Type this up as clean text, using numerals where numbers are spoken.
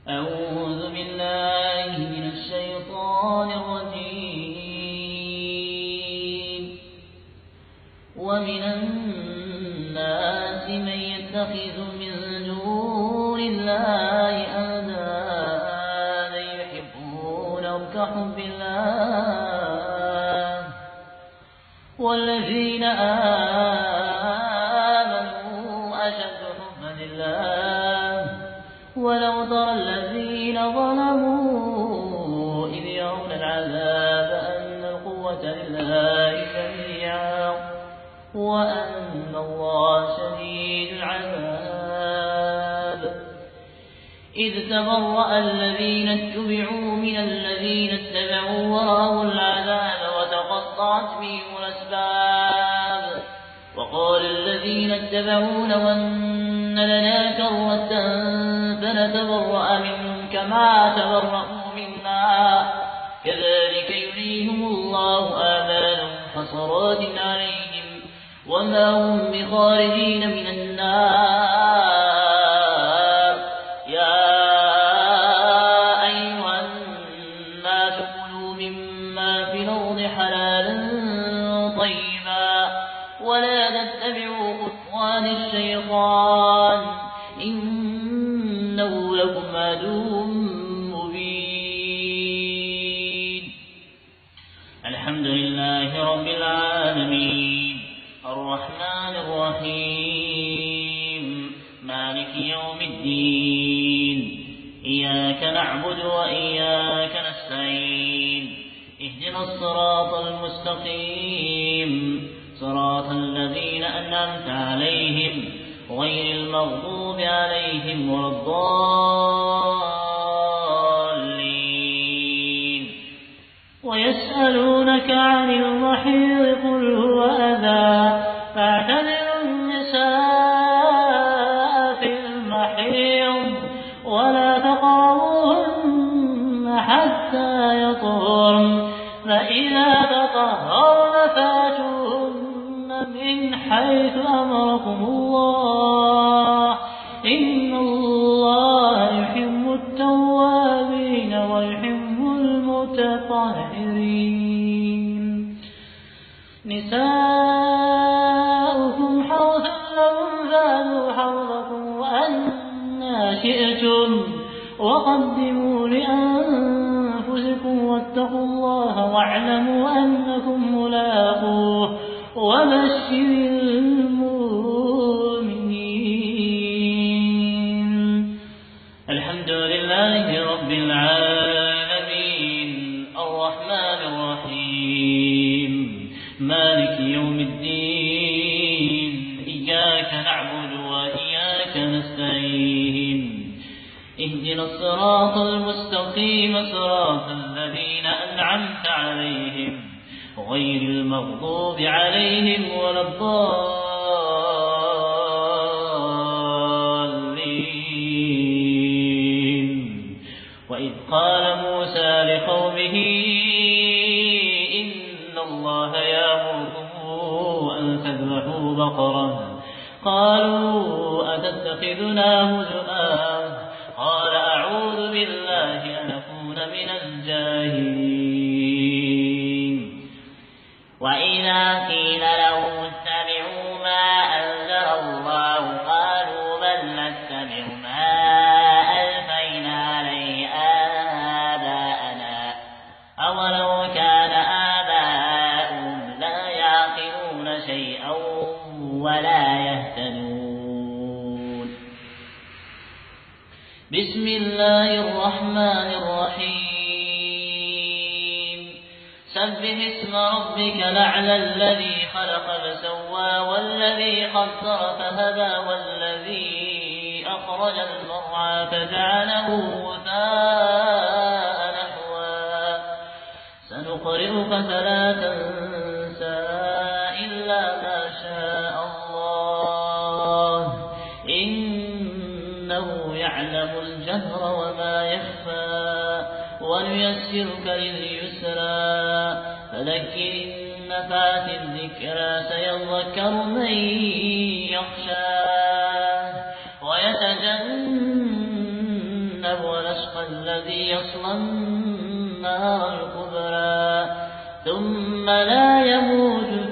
أعوذ بالله من الشيطان الرجيم ومن الناس من يتخذ من دون الله أندادا يحبونهم كحب الله والذين آمنوا أشد حبا لله ولو ترى الذين ظلموا إذ يرون العذاب أن القوة لله جميعا وأن الله شديد العذاب إذ تبرأ الذين اتبعوا من الذين اتبعوا ورأوا العذاب وتقطعت بهم الأسباب وقال الذين اتبعوا لو أن لنا كرة فنتبرأ منهم كما تبرأوا منا كذلك يريهم الله آمالهم حسرات عليهم وما هم بخارجين من النار يا أيها الناس كلوا مما في الأرض حلالا طيبا ولا تتبعوا خطوات الشيطان إنه لكم عدو مبين. الحمد لله رب العالمين الرحمن الرحيم مالك يوم الدين إياك نعبد وإياك نستعين اهدنا الصراط المستقيم صراط الذين أنعمت عليهم غير المغضوب عليهم ولا الضالين. ويسألونك عن المحيض قل هو أذى فاعتزلوا النساء في المحيض ولا تقربوهن حتى يطهرن فإذا تطهرن فاتوهن من حيث أمركم الله إن الله يحب التوابين ويحب المتطهرين. نساؤكم حرث لكم فأتوا حرثكم وأنى شئتم وقدموا لأنفسكم واتقوا الله واعلموا أنكم ملاقوه وبشر المؤمنين. الحمد لله رب العالمين الرحمن الرحيم مالك يوم الدين إياك نعبد وإياك نستعين اهدنا الصراط المستقيم صراط الذين أنعمت عليهم غير المغضوب عليهم ولا الضالين. وإذ قال موسى لقومه إن الله يأمركم أن تذبحوا بقرة قالوا أتتخذنا هزؤا قال أعوذ بالله أن أكون من الجاهلين. وإذا قيل لهم اتبعوا ما أنزل الله قالوا بل نتبع ما ألفينا عليه آباءنا أولو كان آباؤهم لا يعقلون شيئا ولا يهتدون. بسم الله الرحمن الرحيم سبح اسم ربك الأعلى الذي خلق فسوى والذي قدر فهدى والذي أخرج المرعى فجعله غثاء نحوا سنقرئك فلا تنسى إلا ما شاء الله إنه يعلم الجهر وما يخفى ونيسرك لليسرى فذكر إن نفعت الذكرى سيذكر من يخشى ويتجنبها جهنم ونسق الذي يصلى النار الكبرى ثم لا يموت